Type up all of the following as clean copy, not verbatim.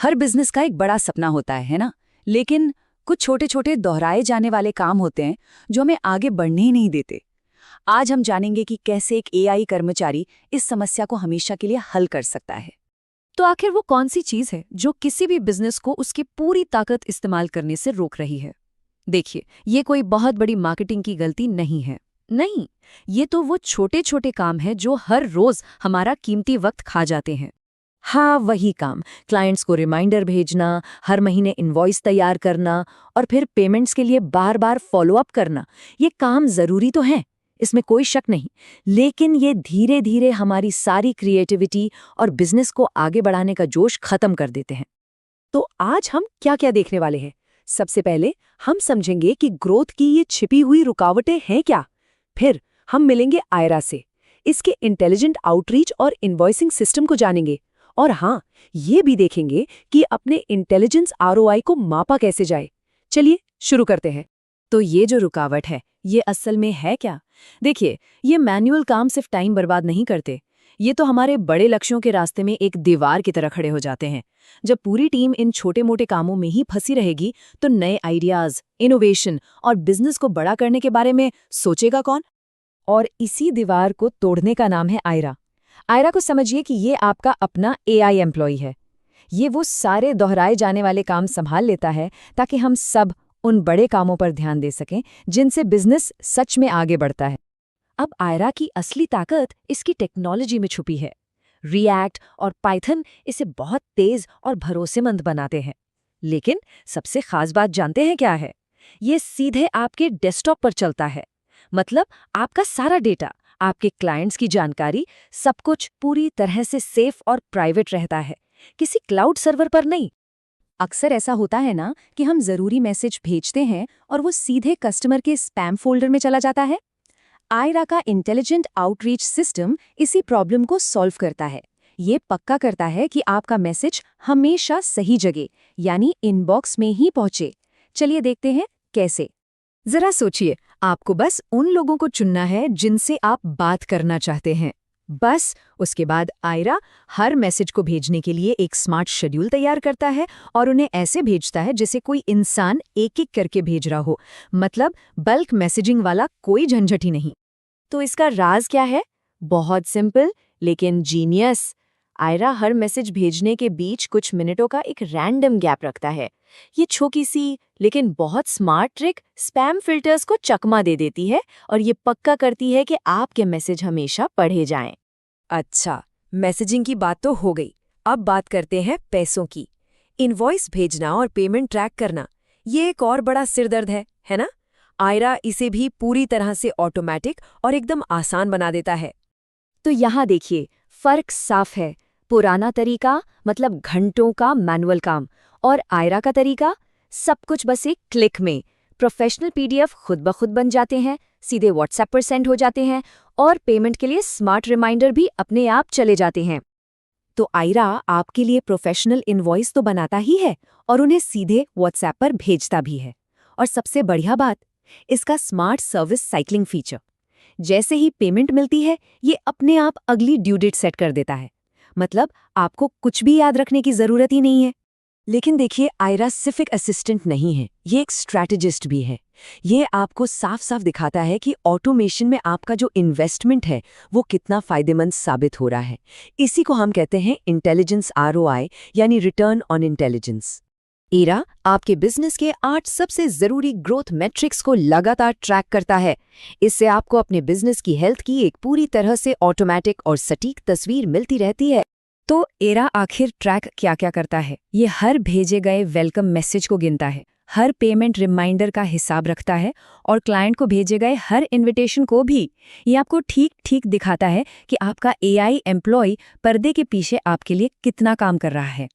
हर business का एक बड़ा सपना होता है ना? लेकिन कुछ छोटे छोटे दोहराए जाने वाले काम होते हैं जो हमें आगे बढ़ने ही नहीं देते। आज हम जानेंगे कि कैसे एक एआई कर्मचारी इस समस्या को हमेशा के लिए हल कर सकता है। तो आखिर वो कौन सी चीज है जो किसी भी बिजनेस को उसकी पूरी ताकत इस्तेमाल करने से रोक रही है? देखिए, ये कोई बहुत बड़ी मार्केटिंग की गलती नहीं है। नहीं, ये तो वो छोटे छोटे काम हैं जो हर रोज हमारा कीमती वक्त खा जाते हैं। हाँ, वही काम, क्लाइंट्स को रिमाइंडर भेजना, हर महीने इनवॉइस तैयार करना और फिर पेमेंट्स के लिए बार बार फॉलो अप करना। ये काम जरूरी तो हैं, इसमें कोई शक नहीं, लेकिन ये धीरे धीरे हमारी सारी क्रिएटिविटी और बिजनेस को आगे बढ़ाने का जोश खत्म कर देते हैं। तो आज हम क्या क्या देखने वाले हैं? सबसे पहले हम समझेंगे कि ग्रोथ की ये छिपी हुई रुकावटें हैं क्या। फिर हम मिलेंगे आयरा से, इसके इंटेलिजेंट आउटरीच और इनवॉइसिंग सिस्टम को जानेंगे। और हाँ, ये भी देखेंगे कि अपने इंटेलिजेंस आरओआई को मापा कैसे जाए। चलिए शुरू करते हैं। तो ये जो रुकावट है, ये असल में है क्या? देखिए, ये मैनुअल काम सिर्फ टाइम बर्बाद नहीं करते, ये तो हमारे बड़े लक्ष्यों के रास्ते में एक दीवार की तरह खड़े हो जाते हैं। जब पूरी टीम इन छोटे मोटे कामों में ही फंसी रहेगी तो नए आइडियाज, इनोवेशन और बिजनेस को बड़ा करने के बारे में सोचेगा कौन? और इसी दीवार को तोड़ने का नाम है आयरा। आयरा को समझिए कि ये आपका अपना एआई एम्प्लॉय है। ये वो सारे दोहराए जाने वाले काम संभाल लेता है ताकि हम सब उन बड़े कामों पर ध्यान दे सकें जिनसे बिजनेस सच में आगे बढ़ता है। अब आयरा की असली ताकत इसकी टेक्नोलॉजी में छुपी है। रिएक्ट और पाइथन इसे बहुत तेज और भरोसेमंद बनाते हैं। लेकिन सबसे खास बात जानते हैं क्या है? ये सीधे आपके डेस्कटॉप पर चलता है। मतलब आपका सारा डेटा, आपके क्लाइंट्स की जानकारी, सब कुछ पूरी तरह से सेफ और प्राइवेट रहता है, किसी क्लाउड सर्वर पर नहीं। अक्सर ऐसा होता है ना कि हम जरूरी मैसेज भेजते हैं और वो सीधे कस्टमर के स्पैम फोल्डर में चला जाता है। आयरा का इंटेलिजेंट आउटरीच सिस्टम इसी प्रॉब्लम को सॉल्व करता है। ये पक्का करता है कि आपका मैसेज हमेशा सही जगह यानी इनबॉक्स में ही पहुंचे। चलिए देखते हैं कैसे। जरा सोचिए, आपको बस उन लोगों को चुनना है जिनसे आप बात करना चाहते हैं। बस उसके बाद आयरा हर मैसेज को भेजने के लिए एक स्मार्ट शेड्यूल तैयार करता है और उन्हें ऐसे भेजता है जैसे कोई इंसान एक एक करके भेज रहा हो। मतलब बल्क मैसेजिंग वाला कोई झंझट ही नहीं। तो इसका राज क्या है? बहुत सिंपल लेकिन जीनियस। आयरा हर मैसेज भेजने के बीच कुछ मिनटों का एक रैंडम गैप रखता है। ये छोटी सी लेकिन बहुत स्मार्ट ट्रिक स्पैम फिल्टर्स को चकमा दे देती है और ये पक्का करती है कि आपके मैसेज हमेशा पढ़े जाएं। अच्छा, मैसेजिंग की बात तो हो गई। अब बात करते हैं पैसों की। इनवॉइस भेजना और पेमेंट ट्रैक करना, ये एक और बड़ा सिरदर्द है ना? आयरा इसे भी पूरी तरह से ऑटोमेटिक और एकदम आसान बना देता है। तो यहाँ देखिए, फर्क साफ है। पुराना तरीका मतलब घंटों का मैनुअल काम, और आयरा का तरीका सब कुछ बस एक क्लिक में। प्रोफेशनल पीडीएफ खुद ब खुद बन जाते हैं, सीधे व्हाट्सएप पर सेंड हो जाते हैं और पेमेंट के लिए स्मार्ट रिमाइंडर भी अपने आप चले जाते हैं। तो आयरा आपके लिए प्रोफेशनल इनवॉइस तो बनाता ही है और उन्हें सीधे व्हाट्सएप पर भेजता भी है। और सबसे बढ़िया बात, इसका स्मार्ट सर्विस साइक्लिंग फीचर। जैसे ही पेमेंट मिलती है, ये अपने आप अगली ड्यू डेट सेट कर देता है। मतलब आपको कुछ भी याद रखने की जरूरत ही नहीं है। लेकिन देखिए, आयरा सिर्फ एक असिस्टेंट नहीं है, ये एक स्ट्रैटेजिस्ट भी है। ये आपको साफ साफ दिखाता है कि ऑटोमेशन में आपका जो इन्वेस्टमेंट है वो कितना फायदेमंद साबित हो रहा है। इसी को हम कहते हैं इंटेलिजेंस आरओआई, यानी रिटर्न ऑन इंटेलिजेंस। आयरा आपके बिजनेस के 8 सबसे जरूरी ग्रोथ मैट्रिक्स को लगातार ट्रैक करता है। इससे आपको अपने बिजनेस की हेल्थ की एक पूरी तरह से ऑटोमेटिक और सटीक तस्वीर मिलती रहती है। तो आयरा आखिर ट्रैक क्या क्या करता है? ये हर भेजे गए वेलकम मैसेज को गिनता है, हर पेमेंट रिमाइंडर का हिसाब रखता है और क्लाइंट को भेजे गए हर इनविटेशन को भी। ये आपको ठीक ठीक दिखाता है कि आपका एआई एम्प्लॉय पर्दे के पीछे आपके लिए कितना काम कर रहा है।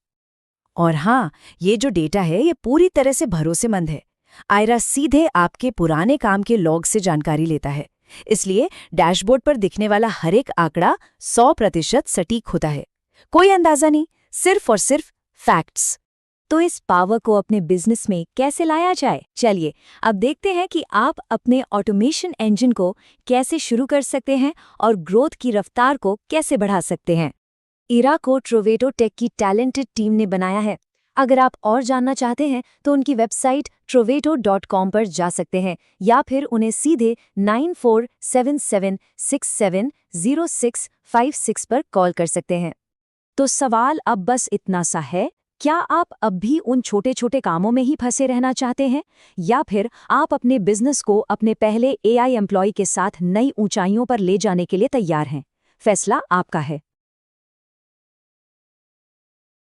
और हाँ, ये जो डेटा है ये पूरी तरह से भरोसेमंद है। आयरा सीधे आपके पुराने काम के लॉग से जानकारी लेता है, इसलिए डैशबोर्ड पर दिखने वाला हर एक आंकड़ा 100% सटीक होता है। कोई अंदाजा नहीं, सिर्फ और सिर्फ फैक्ट्स। तो इस पावर को अपने बिजनेस में कैसे लाया जाए? चलिए अब देखते हैं कि आप अपने ऑटोमेशन इंजन को कैसे शुरू कर सकते हैं और ग्रोथ की रफ्तार को कैसे बढ़ा सकते हैं। आयरा को ट्रोवेटो टेक की टैलेंटेड टीम ने बनाया है। अगर आप और जानना चाहते हैं तो उनकी वेबसाइट trovato.com पर जा सकते हैं या फिर उन्हें सीधे 9477670656 पर कॉल कर सकते हैं। तो सवाल अब बस इतना सा है, क्या आप अब भी उन छोटे छोटे कामों में ही फंसे रहना चाहते हैं या फिर आप अपने बिजनेस को अपने पहले AI एम्प्लॉय के साथ नई ऊंचाइयों पर ले जाने के लिए तैयार हैं? फैसला आपका है।